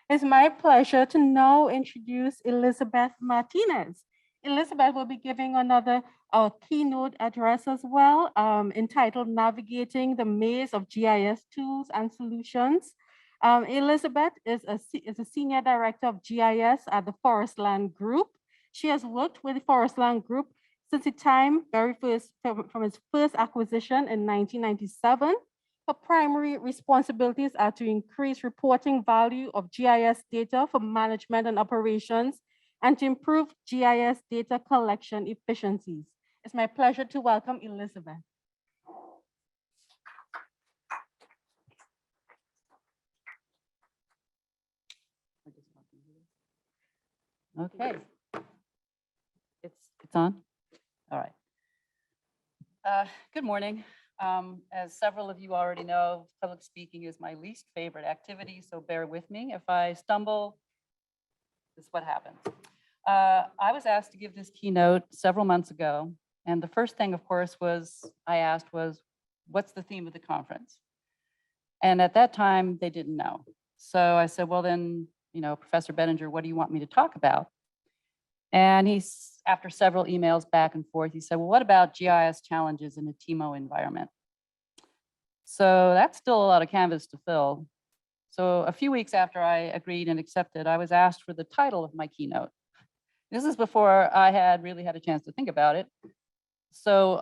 It's my pleasure to now introduce Elizabeth Martinez. Elizabeth will be giving another keynote address as well, entitled Navigating the Maze of GIS Tools and Solutions. Elizabeth is a senior director of GIS at the Forestland Group. She has worked with the Forestland Group since the time from its first acquisition in 1997. Her primary responsibilities are to increase reporting value of GIS data for management and operations and to improve GIS data collection efficiencies. It's my pleasure to welcome Elizabeth. Okay. It's on? All right. Good morning. As several of you already know, public speaking is my least favorite activity, so bear with me. If I stumble, this is what happens. I was asked to give this keynote several months ago, and the first thing, of course, I asked was, what's the theme of the conference? And at that time, they didn't know. So I said, well then, Professor Bettinger, what do you want me to talk about? And after several emails back and forth, he said, well, what about GIS challenges in a TIMO environment? So that's still a lot of canvas to fill. So a few weeks after I agreed and accepted, I was asked for the title of my keynote. This is before I had really had a chance to think about it. So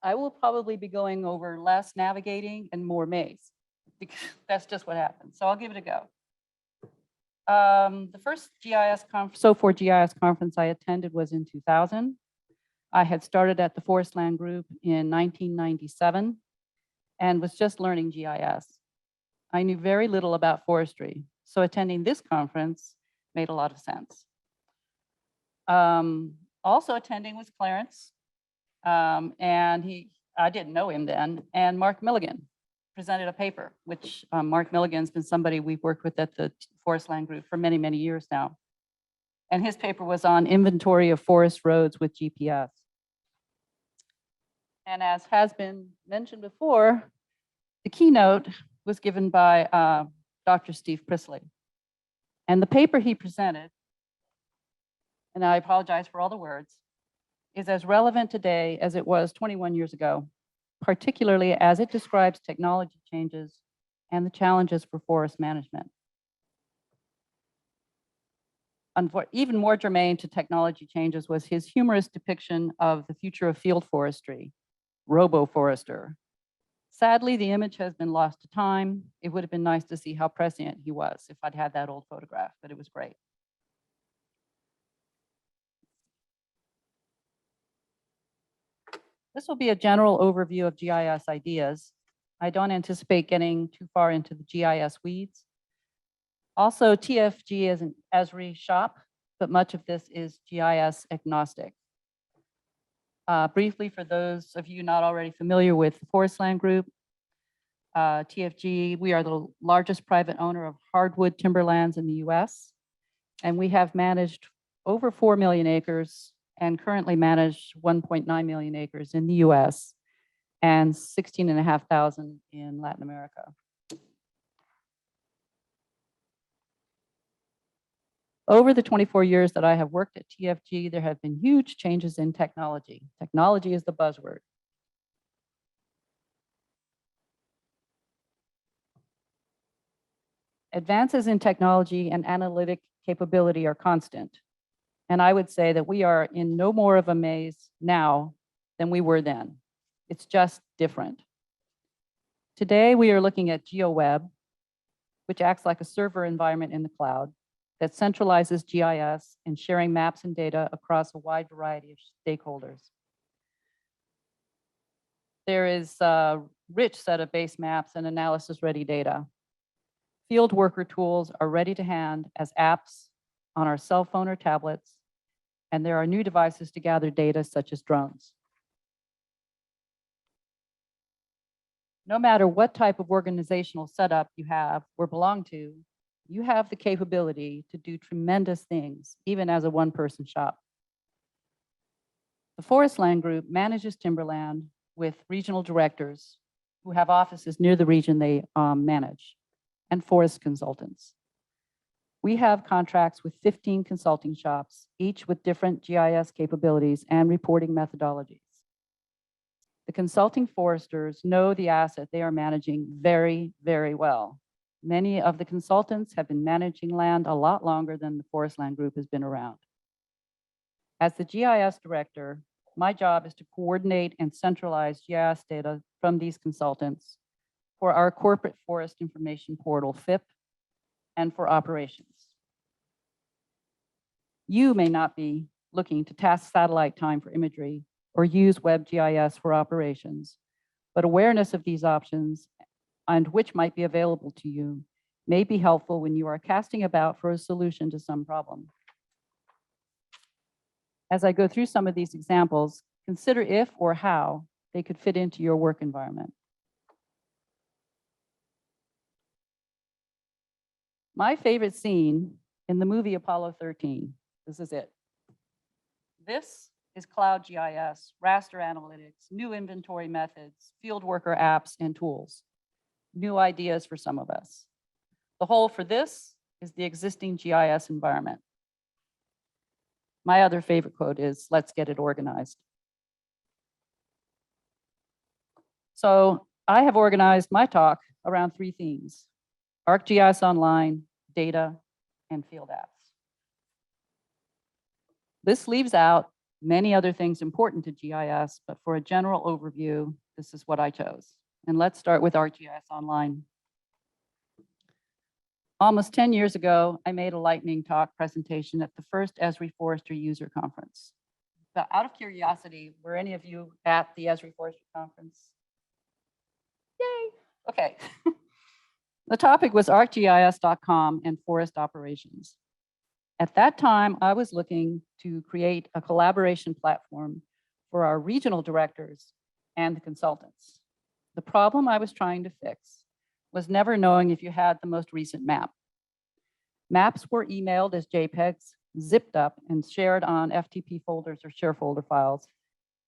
I will probably be going over less navigating and more maze, because that's just what happens. So I'll give it a go. The first SO4 GIS conference I attended was in 2000. I had started at the Forestland Group in 1997 and was just learning GIS. I knew very little about forestry, so attending this conference made a lot of sense. Also attending was Clarence, and I didn't know him then, and Mark Milligan presented a paper, which Mark Milligan's been somebody we've worked with at the Forestland Group for many, many years now. And his paper was on inventory of forest roads with GPS. And as has been mentioned before, the keynote was given by Dr. Steve Priestley. And the paper he presented, and I apologize for all the words, is as relevant today as it was 21 years ago, particularly as it describes technology changes and the challenges for forest management. Even more germane to technology changes was his humorous depiction of the future of field forestry, robo-forester. Sadly, the image has been lost to time. It would have been nice to see how prescient he was if I'd had that old photograph, but it was great. This will be a general overview of GIS ideas. I don't anticipate getting too far into the GIS weeds. Also, TFG is an Esri shop, but much of this is GIS agnostic. Briefly, for those of you not already familiar with the Forestland Group, TFG, we are the largest private owner of hardwood timberlands in the US, and we have managed over 4 million acres and currently manage 1.9 million acres in the US and 16,500 in Latin America. Over the 24 years that I have worked at TFG, there have been huge changes in technology. Technology is the buzzword. Advances in technology and analytic capability are constant. And I would say that we are in no more of a maze now than we were then. It's just different. Today, we are looking at GeoWeb, which acts like a server environment in the cloud that centralizes GIS and sharing maps and data across a wide variety of stakeholders. There is a rich set of base maps and analysis-ready data. Field worker tools are ready to hand as apps on our cell phone or tablets, and there are new devices to gather data such as drones. No matter what type of organizational setup you have or belong to, you have the capability to do tremendous things, even as a one-person shop. The Forestland Group manages timberland with regional directors who have offices near the region they manage, and forest consultants. We have contracts with 15 consulting shops, each with different GIS capabilities and reporting methodologies. The consulting foresters know the asset they are managing very, very well. Many of the consultants have been managing land a lot longer than the Forestland Group has been around. As the GIS director, my job is to coordinate and centralize GIS data from these consultants for our corporate forest information portal, FIP, and for operations. You may not be looking to task satellite time for imagery or use web GIS for operations, but awareness of these options and which might be available to you may be helpful when you are casting about for a solution to some problem. As I go through some of these examples, consider if or how they could fit into your work environment. My favorite scene in the movie Apollo 13, this is it. This is cloud GIS, raster analytics, new inventory methods, field worker apps and tools. New ideas for some of us. The whole for this is the existing GIS environment. My other favorite quote is, let's get it organized. So I have organized my talk around 3 themes: ArcGIS Online, data, and field apps. This leaves out many other things important to GIS, but for a general overview, this is what I chose. And let's start with ArcGIS Online. Almost 10 years ago, I made a lightning talk presentation at the first Esri Forestry User Conference. But out of curiosity, were any of you at the Esri Forestry Conference? Yay, okay. The topic was ArcGIS.com and forest operations. At that time, I was looking to create a collaboration platform for our regional directors and the consultants. The problem I was trying to fix was never knowing if you had the most recent map. Maps were emailed as JPEGs, zipped up, and shared on FTP folders or share folder files.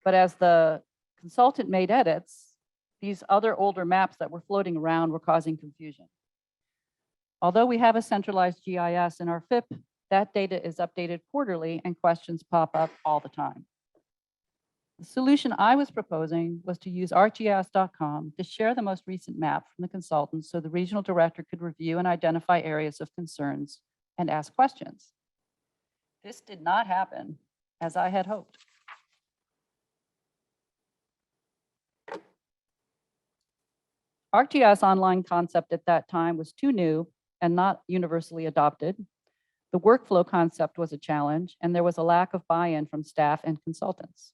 But as the consultant made edits, these other older maps that were floating around were causing confusion. Although we have a centralized GIS in our FIP, that data is updated quarterly and questions pop up all the time. The solution I was proposing was to use ArcGIS.com to share the most recent map from the consultants so the regional director could review and identify areas of concerns and ask questions. This did not happen as I had hoped. ArcGIS Online concept at that time was too new and not universally adopted. The workflow concept was a challenge, and there was a lack of buy-in from staff and consultants.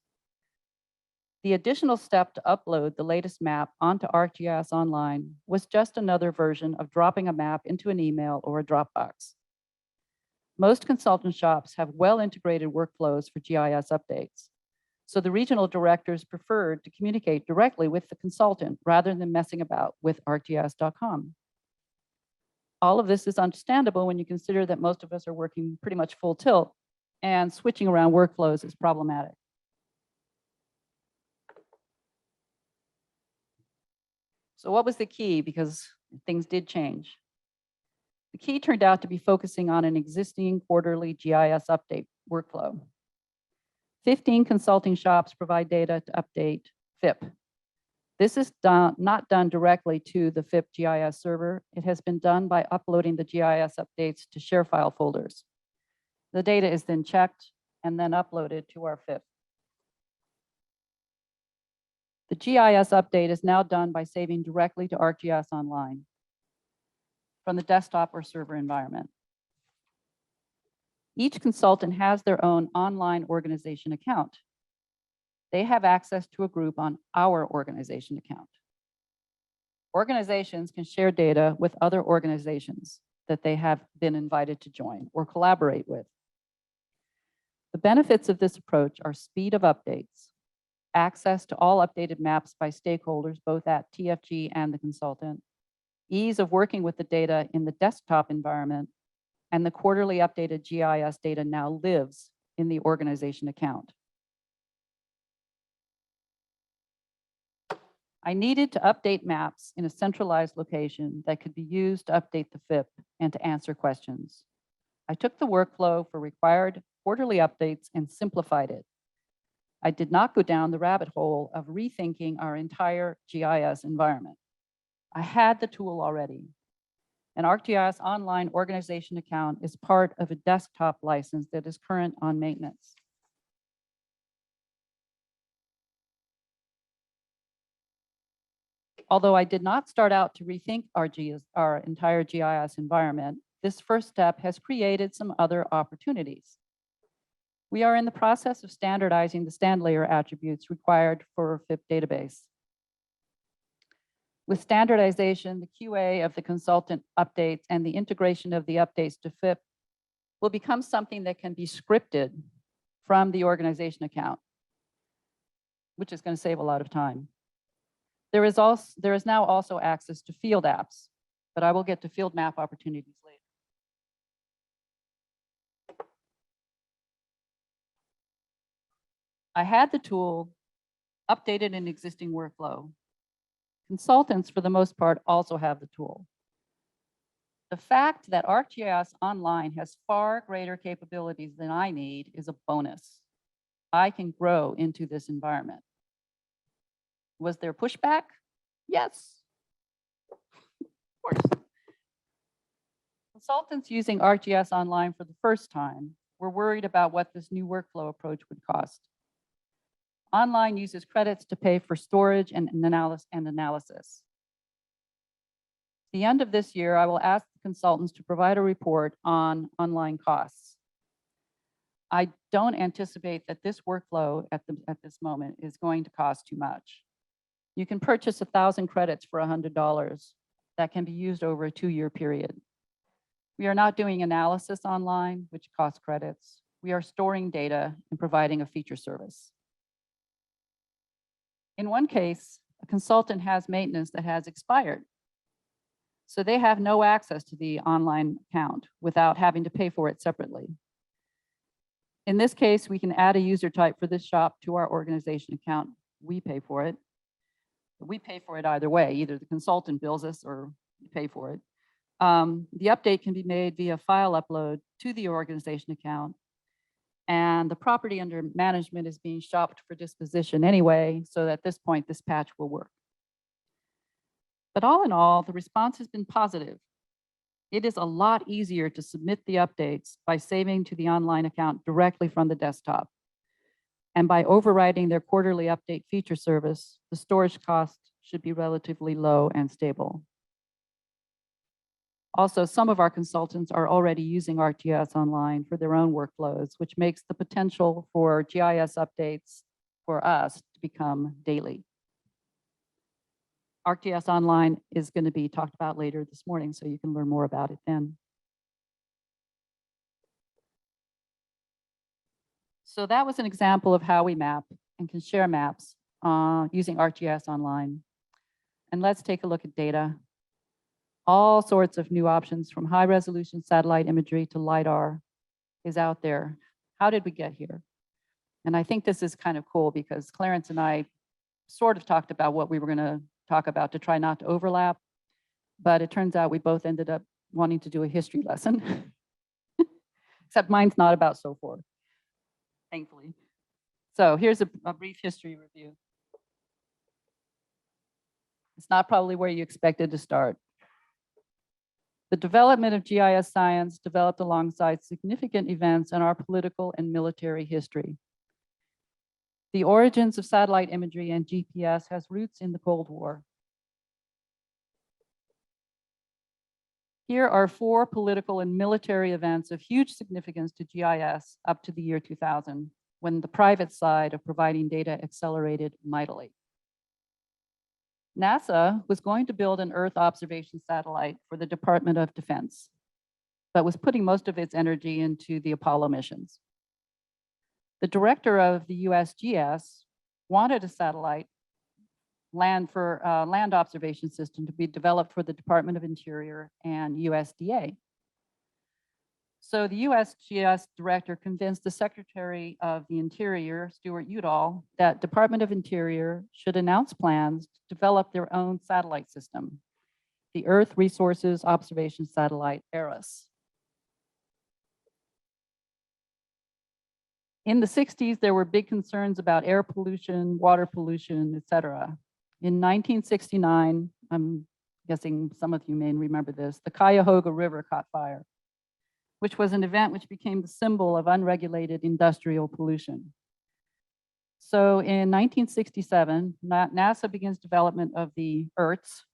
The additional step to upload the latest map onto ArcGIS Online was just another version of dropping a map into an email or a Dropbox. Most consultant shops have well-integrated workflows for GIS updates, so the regional directors preferred to communicate directly with the consultant rather than messing about with ArcGIS.com. All of this is understandable when you consider that most of us are working pretty much full tilt, and switching around workflows is problematic. So what was the key? Because things did change. The key turned out to be focusing on an existing quarterly GIS update workflow. 15 consulting shops provide data to update FIP. This is not done directly to the FIP GIS server. It has been done by uploading the GIS updates to share file folders. The data is then checked and then uploaded to our FIP. The GIS update is now done by saving directly to ArcGIS Online from the desktop or server environment. Each consultant has their own online organization account. They have access to a group on our organization account. Organizations can share data with other organizations that they have been invited to join or collaborate with. The benefits of this approach are speed of updates, access to all updated maps by stakeholders, both at TFG and the consultant, ease of working with the data in the desktop environment, and the quarterly updated GIS data now lives in the organization account. I needed to update maps in a centralized location that could be used to update the FIP and to answer questions. I took the workflow for required quarterly updates and simplified it. I did not go down the rabbit hole of rethinking our entire GIS environment. I had the tool already. An ArcGIS online organization account is part of a desktop license that is current on maintenance. Although I did not start out to rethink our entire GIS environment, this first step has created some other opportunities. We are in the process of standardizing the stand layer attributes required for a FIP database. With standardization, the QA of the consultant updates and the integration of the updates to FIP will become something that can be scripted from the organization account, which is going to save a lot of time. There is now also access to field apps, but I will get to field map opportunities later. I had the tool updated in existing workflow. Consultants, for the most part, also have the tool. The fact that ArcGIS Online has far greater capabilities than I need is a bonus. I can grow into this environment. Was there pushback? Yes, of course. Consultants using ArcGIS Online for the first time were worried about what this new workflow approach would cost. Online uses credits to pay for storage and analysis. At the end of this year, I will ask the consultants to provide a report on online costs. I don't anticipate that this workflow at this moment is going to cost too much. You can purchase 1,000 credits for $100 that can be used over a 2-year period. We are not doing analysis online, which costs credits. We are storing data and providing a feature service. In one case, a consultant has maintenance that has expired. So they have no access to the online account without having to pay for it separately. In this case, we can add a user type for this shop to our organization account. We pay for it. We pay for it either way. Either the consultant bills us or we pay for it. The update can be made via file upload to the organization account. And the property under management is being shopped for disposition anyway, so at this point, this patch will work. But all in all, the response has been positive. It is a lot easier to submit the updates by saving to the online account directly from the desktop. And by overriding their quarterly update feature service, the storage cost should be relatively low and stable. Also, some of our consultants are already using ArcGIS Online for their own workflows, which makes the potential for GIS updates for us to become daily. ArcGIS Online is going to be talked about later this morning, so you can learn more about it then. So that was an example of how we map and can share maps using ArcGIS Online. And let's take a look at data. All sorts of new options from high resolution satellite imagery to LiDAR is out there. How did we get here? And I think this is kind of cool because Clarence and I sort of talked about what we were going to talk about to try not to overlap, but it turns out we both ended up wanting to do a history lesson, except mine's not about so forth, thankfully. So here's a brief history review. It's not probably where you expected to start. The development of GIS science developed alongside significant events in our political and military history. The origins of satellite imagery and GPS has roots in the Cold War. Here are 4 political and military events of huge significance to GIS up to the year 2000, when the private side of providing data accelerated mightily. NASA was going to build an Earth observation satellite for the Department of Defense, but was putting most of its energy into the Apollo missions. The director of the USGS wanted a satellite land observation system to be developed for the Department of Interior and USDA. So the USGS director convinced the Secretary of the Interior, Stuart Udall, that Department of Interior should announce plans to develop their own satellite system, the Earth Resources Observation Satellite, EROS. In the 60s, there were big concerns about air pollution, water pollution, et cetera. In 1969, I'm guessing some of you may remember this, the Cuyahoga River caught fire, which was an event which became the symbol of unregulated industrial pollution. So in 1967, NASA begins development of the ERTs,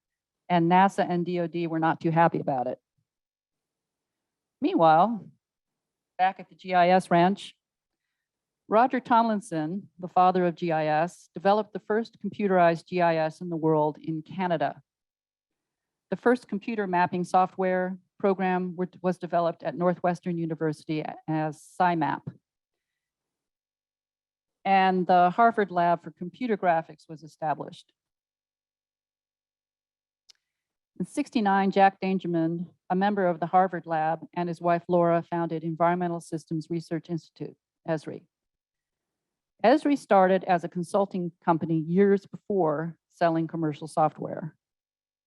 and NASA and DoD were not too happy about it. Meanwhile, back at the GIS ranch, Roger Tomlinson, the father of GIS, developed the first computerized GIS in the world in Canada. The first computer mapping software program was developed at Northwestern University as SciMap. And the Harvard Lab for Computer Graphics was established. In '69, Jack Dangermond, a member of the Harvard Lab, and his wife Laura founded Environmental Systems Research Institute, ESRI. ESRI started as a consulting company years before selling commercial software.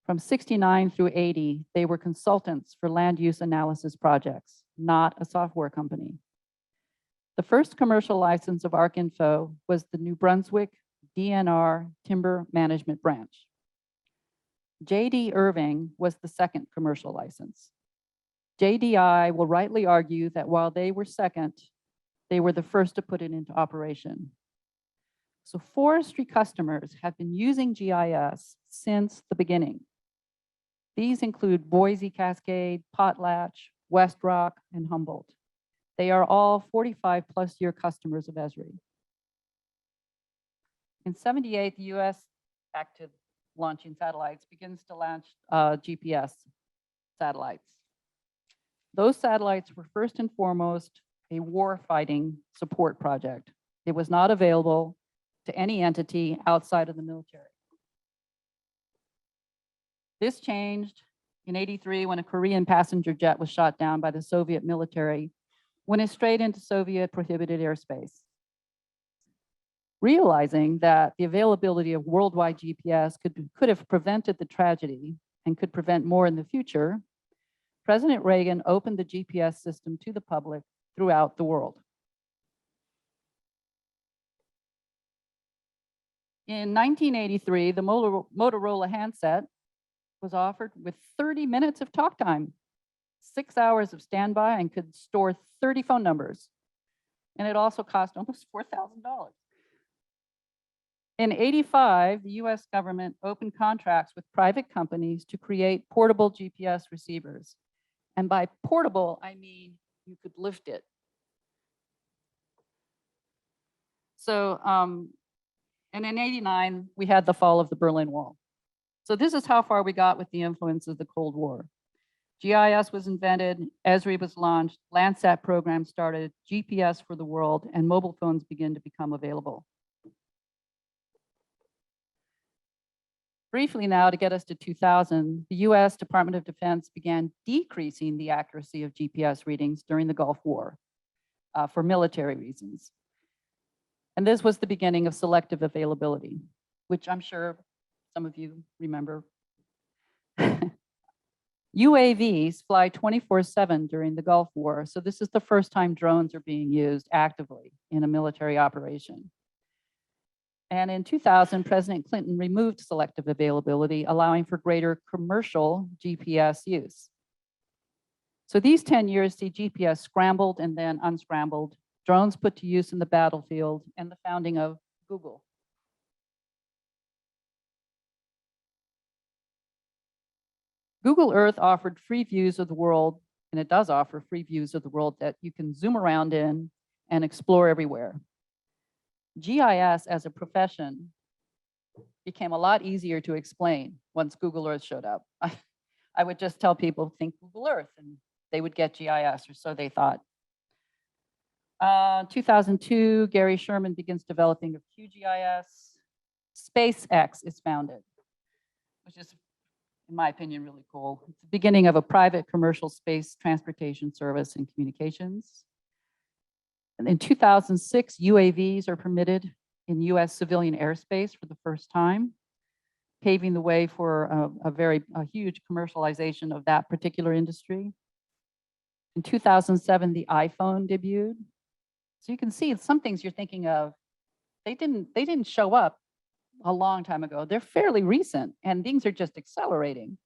From '69 through '80, they were consultants for land use analysis projects, not a software company. The first commercial license of ArcInfo was the New Brunswick DNR Timber Management Branch. J.D. Irving was the second commercial license. JDI will rightly argue that while they were second, they were the first to put it into operation. So forestry customers have been using GIS since the beginning. These include Boise Cascade, Potlatch, West Rock, and Humboldt. They are all 45-plus-year customers of ESRI. In '78, the US, back to launching satellites, begins to launch GPS satellites. Those satellites were first and foremost a war-fighting support project. It was not available to any entity outside of the military. This changed in '83 when a Korean passenger jet was shot down by the Soviet military, when it strayed into Soviet prohibited airspace. Realizing that the availability of worldwide GPS could have prevented the tragedy and could prevent more in the future, President Reagan opened the GPS system to the public throughout the world. In 1983, the Motorola handset was offered with 30 minutes of talk time, 6 hours of standby, and could store 30 phone numbers. And it also cost almost $4,000. In '85, the US government opened contracts with private companies to create portable GPS receivers. And by portable, I mean you could lift it. So, and in '89, we had the fall of the Berlin Wall. So this is how far we got with the influence of the Cold War. GIS was invented, ESRI was launched, Landsat program started, GPS for the world, and mobile phones began to become available. Briefly now, to get us to 2000, the US Department of Defense began decreasing the accuracy of GPS readings during the Gulf War for military reasons. And this was the beginning of selective availability, which I'm sure some of you remember. UAVs fly 24/7 during the Gulf War, so this is the first time drones are being used actively in a military operation. And in 2000, President Clinton removed selective availability, allowing for greater commercial GPS use. So these 10 years see GPS scrambled and then unscrambled, drones put to use in the battlefield, and the founding of Google. Google Earth offered free views of the world, and it does offer free views of the world that you can zoom around in and explore everywhere. GIS as a profession became a lot easier to explain once Google Earth showed up. I would just tell people, think Google Earth, and they would get GIS, or so they thought. 2002, Gary Sherman begins developing of QGIS. SpaceX is founded, which is, in my opinion, really cool. It's the beginning of a private commercial space transportation service and communications. And in 2006, UAVs are permitted in US civilian airspace for the first time, paving the way for a huge commercialization of that particular industry. In 2007, the iPhone debuted. So you can see some things you're thinking of, they didn't show up a long time ago. They're fairly recent and things are just accelerating.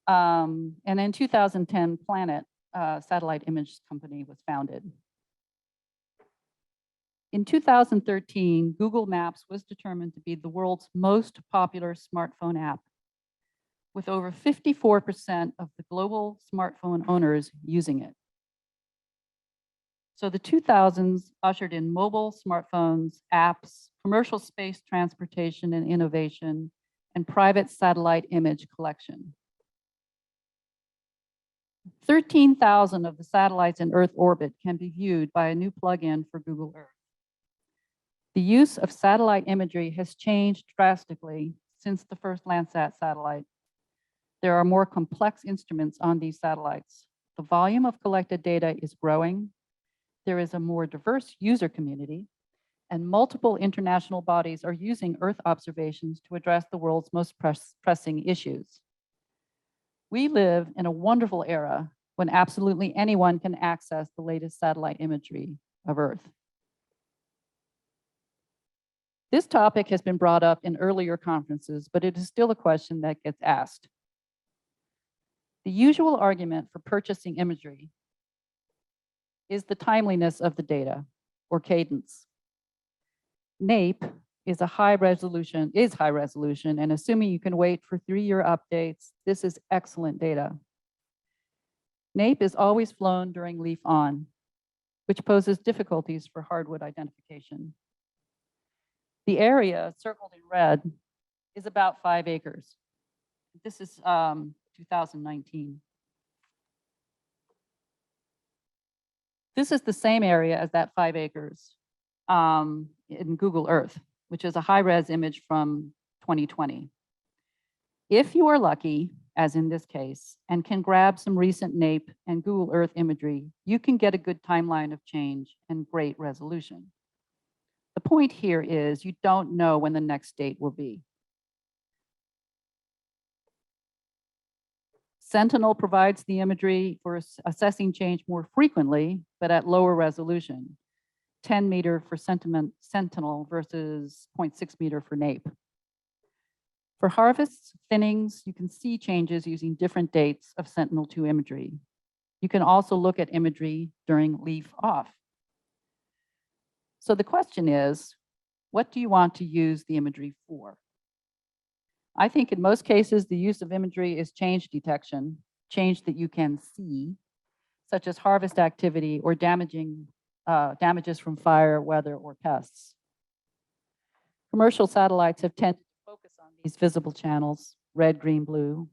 And in 2010, Planet satellite image company was founded. In 2013, Google Maps was determined to be the world's most popular smartphone app, with over 54% of the global smartphone owners using it. So the 2000s ushered in mobile smartphones, apps, commercial space transportation and innovation, and private satellite image collection. 13,000 of the satellites in Earth orbit can be viewed by a new plugin for Google Earth. The use of satellite imagery has changed drastically since the first Landsat satellite. There are more complex instruments on these satellites. The volume of collected data is growing. There is a more diverse user community, and multiple international bodies are using Earth observations to address the world's most pressing issues. We live in a wonderful era when absolutely anyone can access the latest satellite imagery of Earth. This topic has been brought up in earlier conferences, but it is still a question that gets asked. The usual argument for purchasing imagery is the timeliness of the data, or cadence. NAPE is high resolution, and assuming you can wait for 3-year updates, this is excellent data. NAPE is always flown during leaf on, which poses difficulties for hardwood identification. The area circled in red is about 5 acres. This is 2019. This is the same area as that 5 acres in Google Earth, which is a high-res image from 2020. If you are lucky, as in this case, and can grab some recent NAPE and Google Earth imagery, you can get a good timeline of change and great resolution. The point here is you don't know when the next date will be. Sentinel provides the imagery for assessing change more frequently, but at lower resolution, 10 meter for Sentinel versus 0.6 meter for NAPE. For harvests, thinnings, you can see changes using different dates of Sentinel-2 imagery. You can also look at imagery during leaf off. So the question is, what do you want to use the imagery for? I think in most cases, the use of imagery is change detection, change that you can see, such as harvest activity or damages from fire, weather, or pests. Commercial satellites have tended to focus on these visible channels, red, green, blue,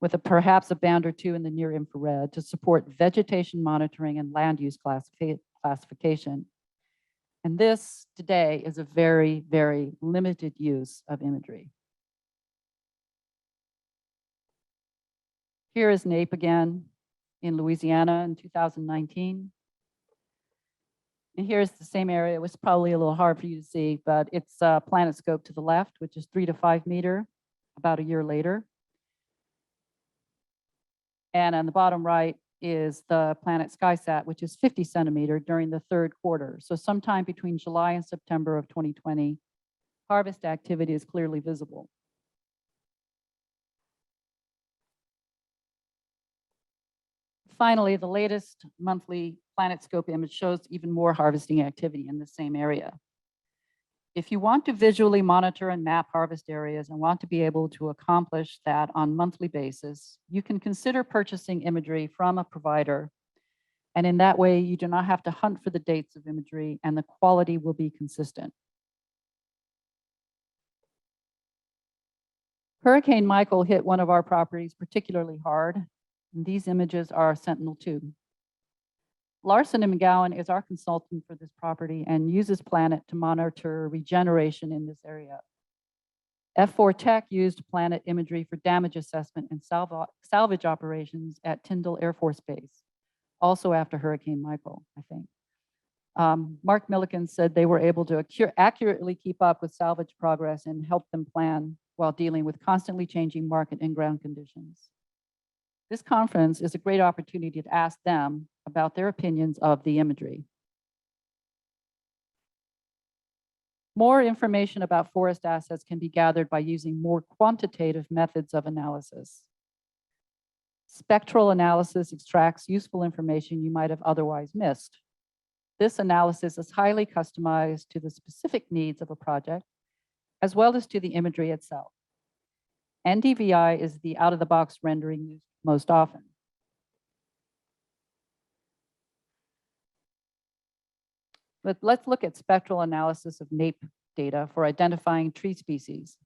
with perhaps a band or two in the near infrared to support vegetation monitoring and land use classification. And this today is a very, very limited use of imagery. Here is NAPE again in Louisiana in 2019. And here's the same area. It was probably a little hard for you to see, but it's a planet scope to the left, which is 3 to 5 meter, about a year later. And on the bottom right is the Planet SkySat, which is 50 centimeter during the 3rd quarter. So sometime between July and September of 2020, harvest activity is clearly visible. Finally, the latest monthly PlanetScope image shows even more harvesting activity in the same area. If you want to visually monitor and map harvest areas and want to be able to accomplish that on a monthly basis, you can consider purchasing imagery from a provider. And in that way, you do not have to hunt for the dates of imagery and the quality will be consistent. Hurricane Michael hit one of our properties particularly hard. And these images are Sentinel-2. Larson & McGowan is our consultant for this property and uses Planet to monitor regeneration in this area. F4 Tech used Planet imagery for damage assessment and salvage operations at Tyndall Air Force Base, also after Hurricane Michael, I think. Mark Milliken said they were able to accurately keep up with salvage progress and help them plan while dealing with constantly changing market and ground conditions. This conference is a great opportunity to ask them about their opinions of the imagery. More information about forest assets can be gathered by using more quantitative methods of analysis. Spectral analysis extracts useful information you might have otherwise missed. This analysis is highly customized to the specific needs of a project, as well as to the imagery itself. NDVI is the out-of-the-box rendering used most often. But let's look at spectral analysis of NAPE data for identifying tree species.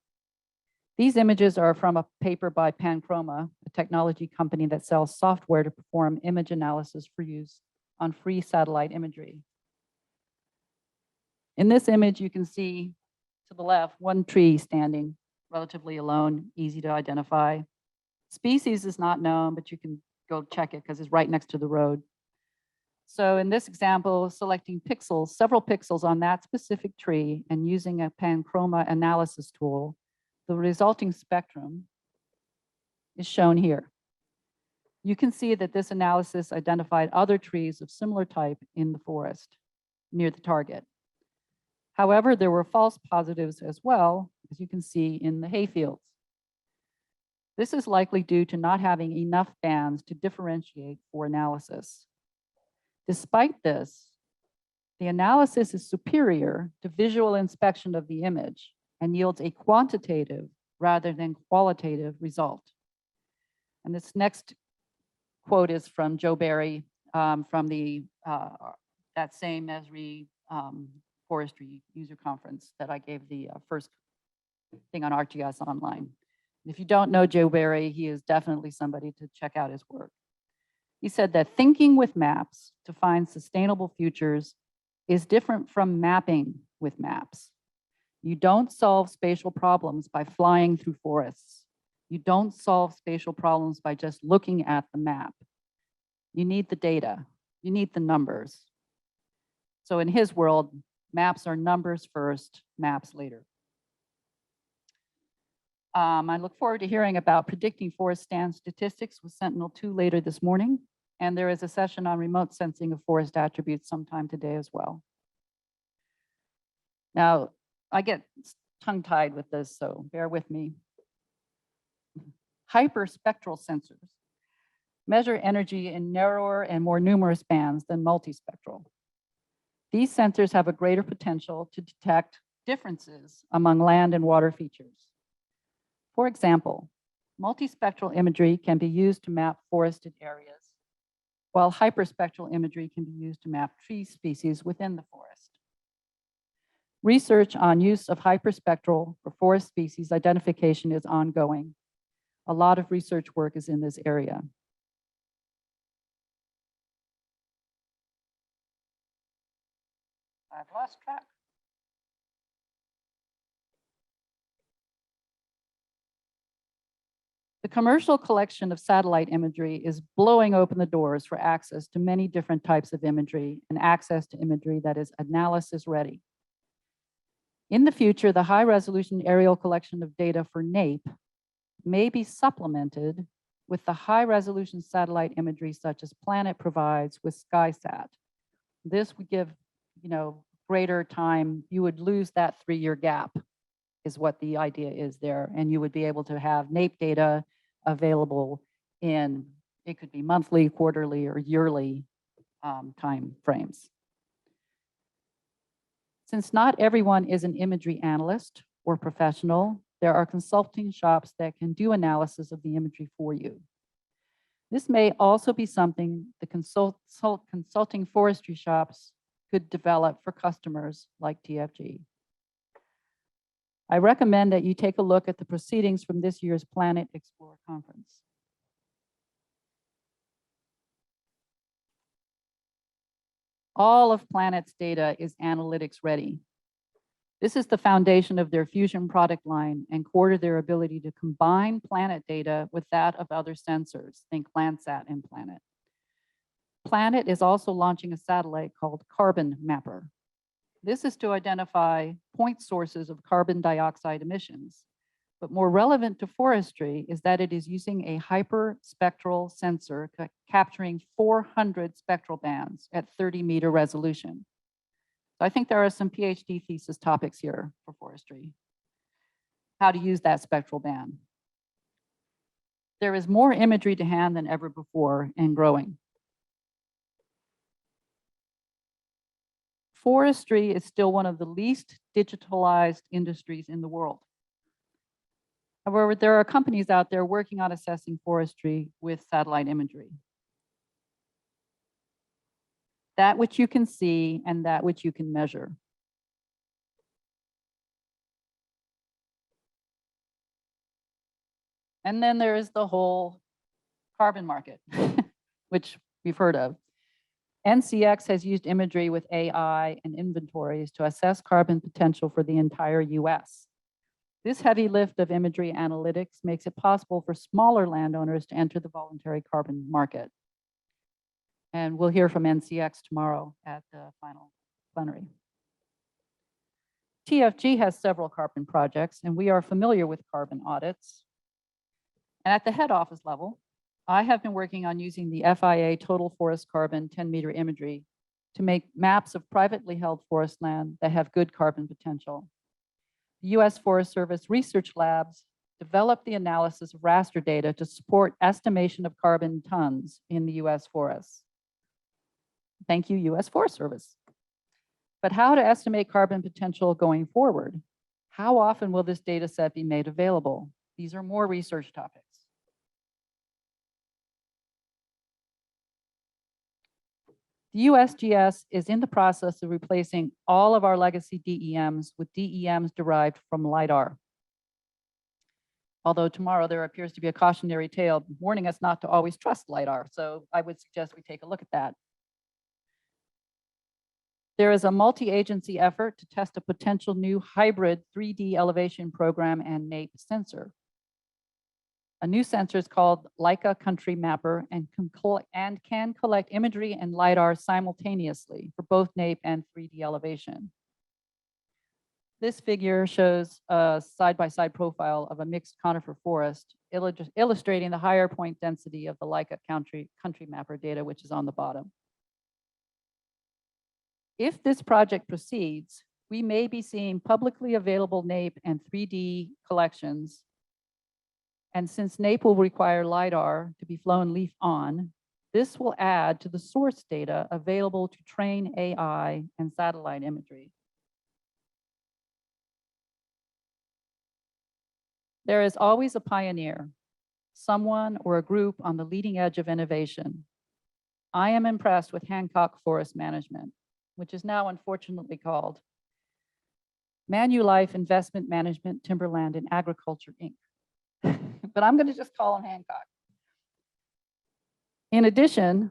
These images are from a paper by Panchroma, a technology company that sells software to perform image analysis for use on free satellite imagery. In this image, you can see to the left, one tree standing relatively alone, easy to identify. Species is not known, but you can go check it because it's right next to the road. So in this example, selecting pixels, several pixels on that specific tree and using a Panchroma analysis tool, the resulting spectrum is shown here. You can see that this analysis identified other trees of similar type in the forest near the target. However, there were false positives as well, as you can see in the hayfields. This is likely due to not having enough bands to differentiate for analysis. Despite this, the analysis is superior to visual inspection of the image and yields a quantitative rather than qualitative result. And this next quote is from Joe Barry from the that same Esri forestry user conference that I gave the first thing on ArcGIS Online. If you don't know Joe Barry, he is definitely somebody to check out his work. He said that thinking with maps to find sustainable futures is different from mapping with maps. You don't solve spatial problems by flying through forests. You don't solve spatial problems by just looking at the map. You need the data. You need the numbers. So in his world, maps are numbers first, maps later. I look forward to hearing about predicting forest stand statistics with Sentinel-2 later this morning. And there is a session on remote sensing of forest attributes sometime today as well. Now, I get tongue-tied with this, so bear with me. Hyperspectral sensors measure energy in narrower and more numerous bands than multispectral. These sensors have a greater potential to detect differences among land and water features. For example, multispectral imagery can be used to map forested areas, while hyperspectral imagery can be used to map tree species within the forest. Research on use of hyperspectral for forest species identification is ongoing. A lot of research work is in this area. I've lost track. The commercial collection of satellite imagery is blowing open the doors for access to many different types of imagery and access to imagery that is analysis ready. In the future, the high-resolution aerial collection of data for NAPE may be supplemented with the high-resolution satellite imagery such as Planet provides with SkySat. This would give, greater time. You would lose that 3-year gap is what the idea is there. And you would be able to have NAPE data available in, it could be monthly, quarterly, or yearly time frames. Since not everyone is an imagery analyst or professional, there are consulting shops that can do analysis of the imagery for you. This may also be something the consulting forestry shops could develop for customers like TFG. I recommend that you take a look at the proceedings from this year's Planet Explorer conference. All of Planet's data is analytics ready. This is the foundation of their Fusion product line and core to their ability to combine Planet data with that of other sensors, think Landsat and Planet. Planet is also launching a satellite called Carbon Mapper. This is to identify point sources of carbon dioxide emissions. But more relevant to forestry is that it is using a hyperspectral sensor capturing 400 spectral bands at 30-meter resolution. So I think there are some PhD thesis topics here for forestry. How to use that spectral band. There is more imagery to hand than ever before and growing. Forestry is still one of the least digitalized industries in the world. However, there are companies out there working on assessing forestry with satellite imagery. That which you can see and that which you can measure. And then there is the whole carbon market, which we've heard of. NCX has used imagery with AI and inventories to assess carbon potential for the entire US. This heavy lift of imagery analytics makes it possible for smaller landowners to enter the voluntary carbon market. And we'll hear from NCX tomorrow at the final plenary. TFG has several carbon projects, and we are familiar with carbon audits. And at the head office level, I have been working on using the FIA total forest carbon 10-meter imagery to make maps of privately held forest land that have good carbon potential. The US Forest Service research labs developed the analysis of raster data to support estimation of carbon tons in the US forests. Thank you, US Forest Service. But how to estimate carbon potential going forward? How often will this data set be made available? These are more research topics. The USGS is in the process of replacing all of our legacy DEMs with DEMs derived from LiDAR. Although tomorrow there appears to be a cautionary tale warning us not to always trust LiDAR, so I would suggest we take a look at that. There is a multi-agency effort to test a potential new hybrid 3D elevation program and NAEP sensor. A new sensor is called Leica Country Mapper and can collect imagery and LiDAR simultaneously for both NAEP and 3D elevation. This figure shows a side-by-side profile of a mixed conifer forest, illustrating the higher point density of the Leica Country Mapper data, which is on the bottom. If this project proceeds, we may be seeing publicly available NAEP and 3D collections. And since NAEP will require LiDAR to be flown leaf on, this will add to the source data available to train AI and satellite imagery. There is always a pioneer, someone or a group on the leading edge of innovation. I am impressed with Hancock Forest Management, which is now unfortunately called Manulife Investment Management, Timberland and Agriculture, Inc. But I'm going to just call them Hancock. In addition,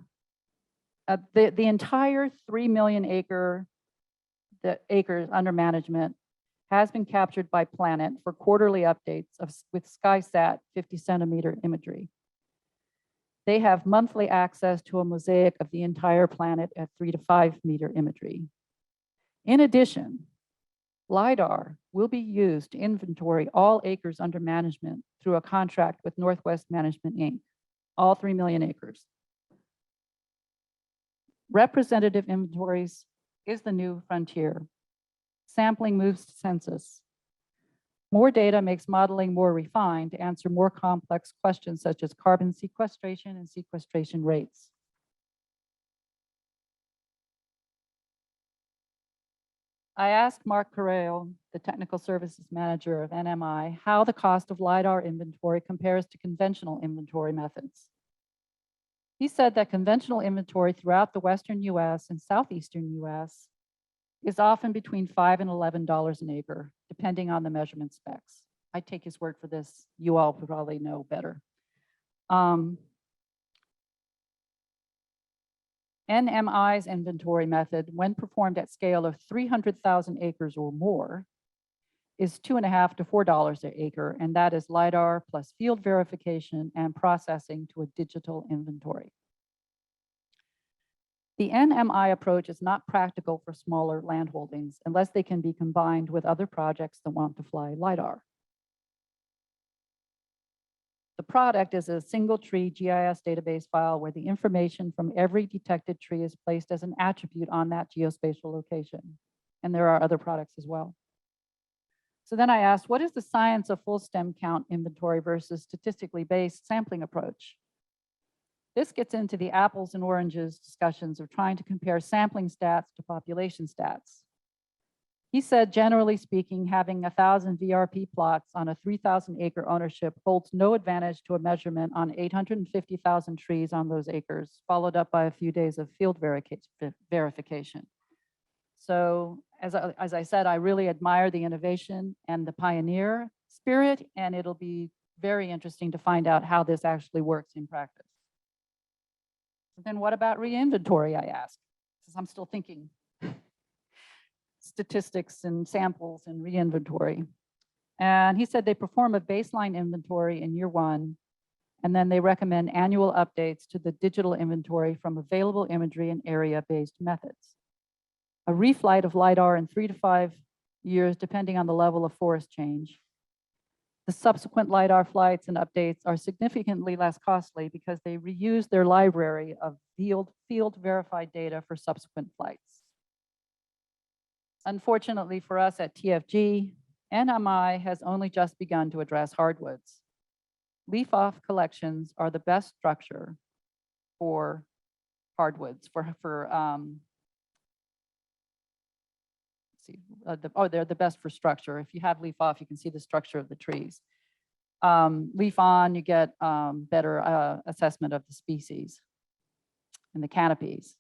the entire 3 million acres under management has been captured by Planet for quarterly updates with SkySat 50 centimeter imagery. They have monthly access to a mosaic of the entire planet at 3 to 5 meter imagery. In addition, LiDAR will be used to inventory all acres under management through a contract with Northwest Management, Inc., all 3 million acres. Representative inventories is the new frontier. Sampling moves to census. More data makes modeling more refined to answer more complex questions such as carbon sequestration and sequestration rates. I asked Mark Carreo, the Technical Services Manager of NMI, how the cost of LiDAR inventory compares to conventional inventory methods. He said that conventional inventory throughout the Western US and Southeastern US is often between $5 and $11 an acre, depending on the measurement specs. I take his word for this. You all probably know better. NMI's inventory method, when performed at scale of 300,000 acres or more, is $2.5 to $4 an acre, and that is LiDAR plus field verification and processing to a digital inventory. The NMI approach is not practical for smaller landholdings unless they can be combined with other projects that want to fly LiDAR. The product is a single tree GIS database file where the information from every detected tree is placed as an attribute on that geospatial location. and there are other products as well. So then I asked, what is the science of full stem count inventory versus statistically based sampling approach? This gets into the apples and oranges discussions of trying to compare sampling stats to population stats. He said, generally speaking, having 1,000 VRP plots on a 3,000 acre ownership holds no advantage to a measurement on 850,000 trees on those acres, followed up by a few days of field verification. So as I said, I really admire the innovation and the pioneer spirit, and it'll be very interesting to find out how this actually works in practice. Then what about re-inventory, I asked, because I'm still thinking statistics and samples and re-inventory. And he said they perform a baseline inventory in year 1, and then they recommend annual updates to the digital inventory from available imagery and area-based methods. A reflight of LiDAR in 3 to 5 years, depending on the level of forest change. The subsequent LiDAR flights and updates are significantly less costly because they reuse their library of field verified data for subsequent flights. Unfortunately for us at TFG, NMI has only just begun to address hardwoods. Leaf-off collections are the best structure for hardwoods, they're the best for structure. If you have leaf off, you can see the structure of the trees. Leaf on, you get better assessment of the species and the canopies.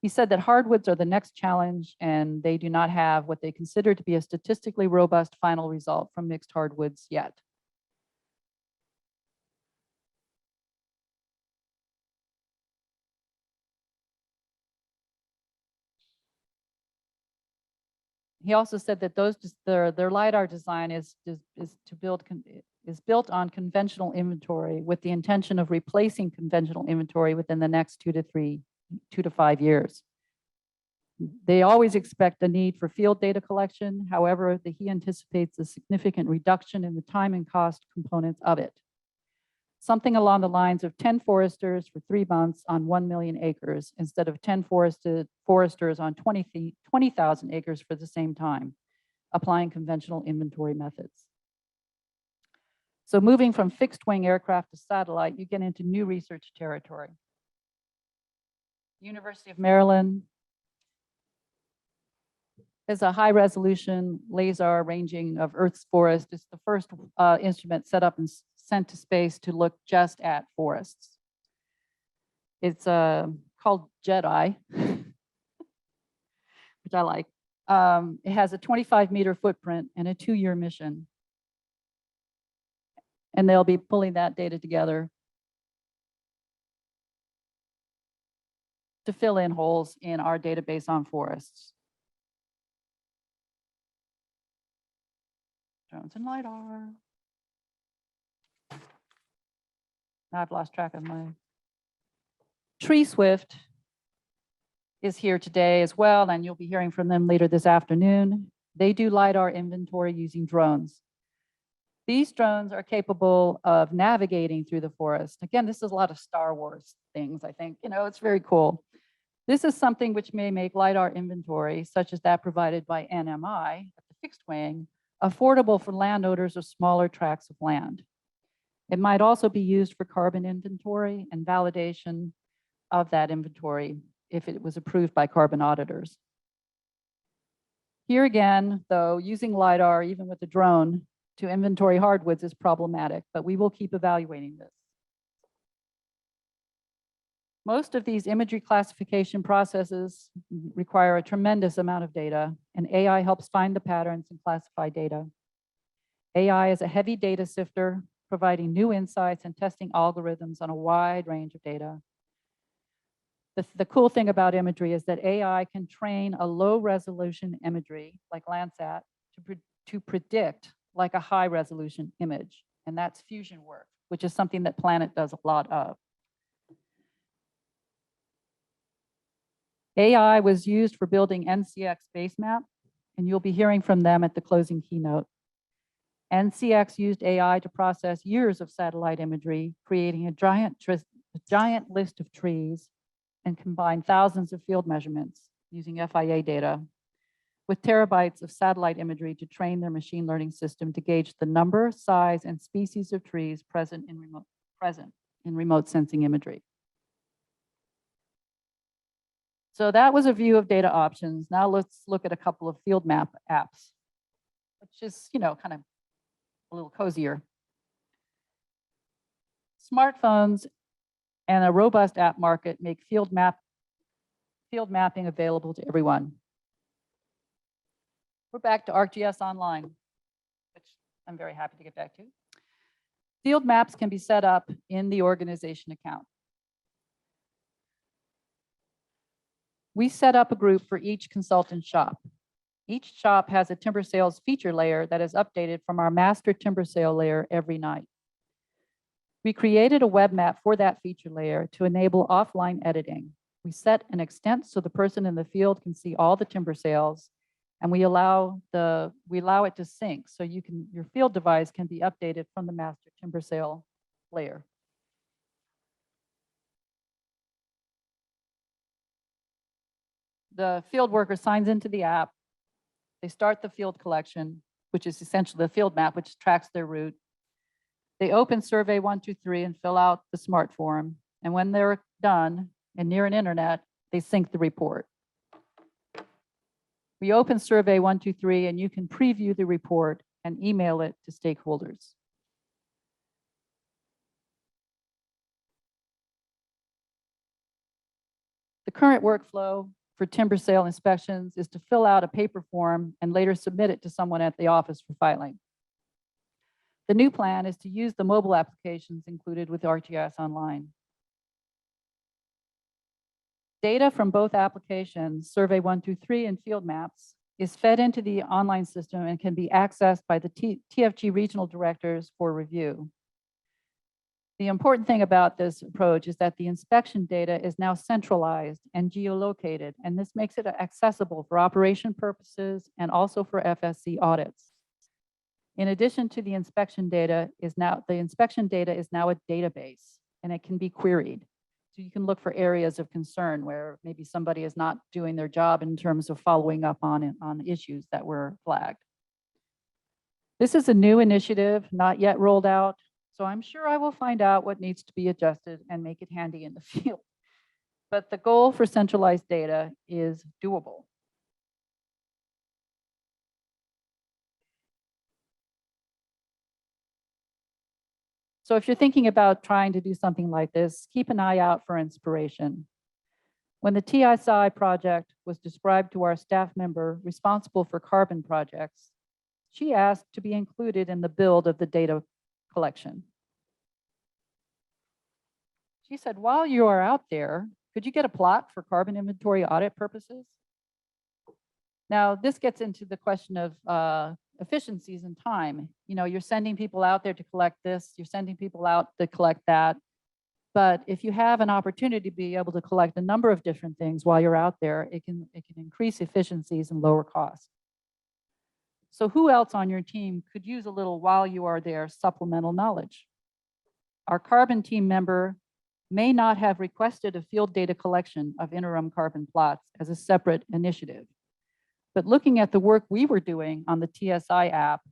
He said that hardwoods are the next challenge, and they do not have what they consider to be a statistically robust final result from mixed hardwoods yet. He also said that their LiDAR design is built on conventional inventory with the intention of replacing conventional inventory within the next 2 to 5 years. They always expect a need for field data collection. However, he anticipates a significant reduction in the time and cost components of it. Something along the lines of 10 foresters for 3 months on 1 million acres instead of 10 foresters on 20,000 acres for the same time, applying conventional inventory methods. So moving from fixed wing aircraft to satellite, you get into new research territory. University of Maryland is a high resolution laser ranging of Earth's forest. It's the first instrument set up and sent to space to look just at forests. It's called JEDI, which I like. It has a 25-meter footprint and a 2-year mission. And they'll be pulling that data together to fill in holes in our database on forests. Drones and LiDAR. Now I've lost track of my. TreeSwift is here today as well, and you'll be hearing from them later this afternoon. They do LiDAR inventory using drones. These drones are capable of navigating through the forest. Again, this is a lot of Star Wars things, I think. You know, it's very cool. This is something which may make LiDAR inventory, such as that provided by NMI at the fixed wing, affordable for landowners of smaller tracts of land. It might also be used for carbon inventory and validation of that inventory if it was approved by carbon auditors. Here again, though, using LiDAR, even with a drone, to inventory hardwoods is problematic, but we will keep evaluating this. Most of these imagery classification processes require a tremendous amount of data, and AI helps find the patterns and classify data. AI is a heavy data sifter, providing new insights and testing algorithms on a wide range of data. The cool thing about imagery is that AI can train a low resolution imagery like Landsat to predict like a high resolution image. And that's fusion work, which is something that Planet does a lot of. AI was used for building NCX basemap, and you'll be hearing from them at the closing keynote. NCX used AI to process years of satellite imagery, creating a giant list of trees and combine thousands of field measurements using FIA data. with terabytes of satellite imagery to train their machine learning system to gauge the number, size, and species of trees present in remote sensing imagery. So that was a view of data options. Now let's look at a couple of field map apps, which is, kind of a little cozier. Smartphones and a robust app market make field mapping available to everyone. We're back to ArcGIS Online, which I'm very happy to get back to. Field maps can be set up in the organization account. We set up a group for each consultant shop. Each shop has a timber sales feature layer that is updated from our master timber sale layer every night. We created a web map for that feature layer to enable offline editing. We set an extent so the person in the field can see all the timber sales, and we allow it to sync so your field device can be updated from the master timber sale layer. The field worker signs into the app. They start the field collection, which is essentially the field map, which tracks their route. They open Survey 123 and fill out the smart form. And when they're done and near an internet, they sync the report. We open Survey 123 and you can preview the report and email it to stakeholders. The current workflow for timber sale inspections is to fill out a paper form and later submit it to someone at the office for filing. The new plan is to use the mobile applications included with ArcGIS Online. Data from both applications, Survey 123 and Field Maps, is fed into the online system and can be accessed by the TFG regional directors for review. The important thing about this approach is that the inspection data is now centralized and geolocated, and this makes it accessible for operation purposes and also for FSC audits. In addition to the inspection data is now a database, and it can be queried. So you can look for areas of concern where maybe somebody is not doing their job in terms of following up on issues that were flagged. This is a new initiative, not yet rolled out, so I'm sure I will find out what needs to be adjusted and make it handy in the field. But the goal for centralized data is doable. So if you're thinking about trying to do something like this, keep an eye out for inspiration. When the TSI project was described to our staff member responsible for carbon projects, she asked to be included in the build of the data collection. She said, while you are out there, could you get a plot for carbon inventory audit purposes? Now, this gets into the question of efficiencies and time. You're sending people out there to collect this, you're sending people out to collect that. But if you have an opportunity to be able to collect a number of different things while you're out there, it can increase efficiencies and lower costs. So who else on your team could use a little while you are there supplemental knowledge? Our carbon team member may not have requested a field data collection of interim carbon plots as a separate initiative. But looking at the work we were doing on the TSI app,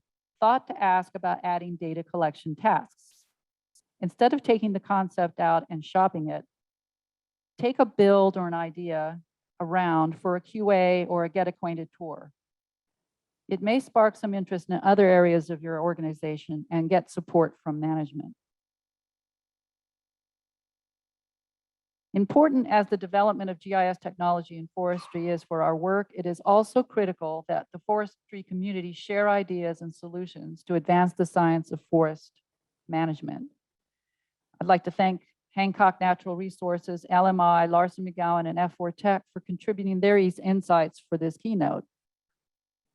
thought to ask about adding data collection tasks. Instead of taking the concept out and shopping it, take a build or an idea around for a QA or a get acquainted tour. It may spark some interest in other areas of your organization and get support from management. Important as the development of GIS technology in forestry is for our work, it is also critical that the forestry community share ideas and solutions to advance the science of forest management. I'd like to thank Hancock Natural Resources, LMI, Larson McGowan, and F4 Tech for contributing their insights for this keynote.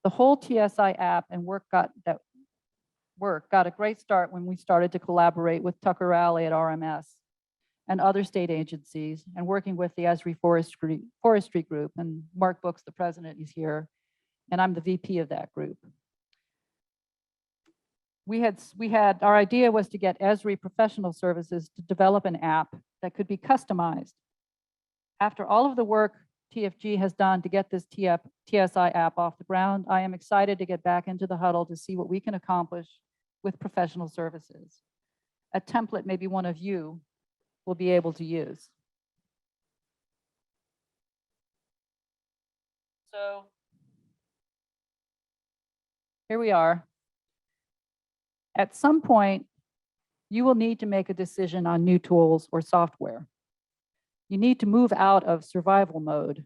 The whole TSI app and work got a great start when we started to collaborate with Tucker Alley at RMS and other state agencies, and working with the Esri Forestry Group. And Mark Books, the president, is here, and I'm the VP of that group. Our idea was to get Esri Professional Services to develop an app that could be customized. After all of the work TFG has done to get this TSI app off the ground. I am excited to get back into the huddle to see what we can accomplish with professional services. A template maybe one of you will be able to use. So here we are. At some point, you will need to make a decision on new tools or software. You need to move out of survival mode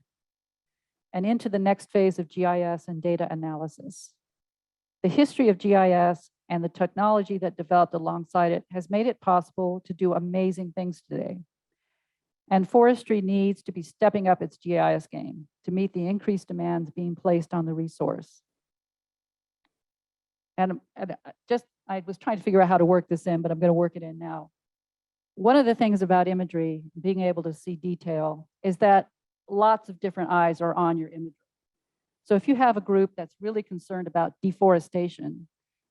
and into the next phase of GIS and data analysis. The history of GIS and the technology that developed alongside it has made it possible to do amazing things today. And forestry needs to be stepping up its GIS game to meet the increased demands being placed on the resource. And I was trying to figure out how to work this in, but I'm going to work it in now. One of the things about imagery, being able to see detail, is that lots of different eyes are on your imagery. So if you have a group that's really concerned about deforestation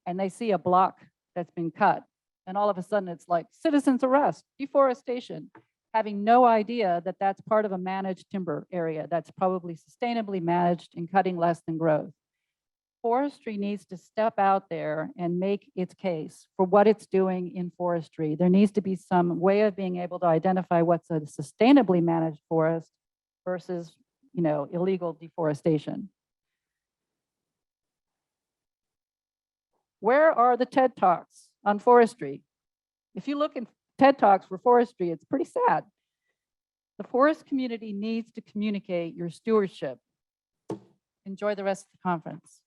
and they see a block that's been cut, and all of a sudden it's like citizens arrest, deforestation, having no idea that that's part of a managed timber area that's probably sustainably managed and cutting less than growth. Forestry needs to step out there and make its case for what it's doing in forestry. There needs to be some way of being able to identify what's a sustainably managed forest versus, illegal deforestation. Where are the TED Talks on forestry? If you look in TED Talks for forestry, it's pretty sad. The forest community needs to communicate your stewardship. Enjoy the rest of the conference.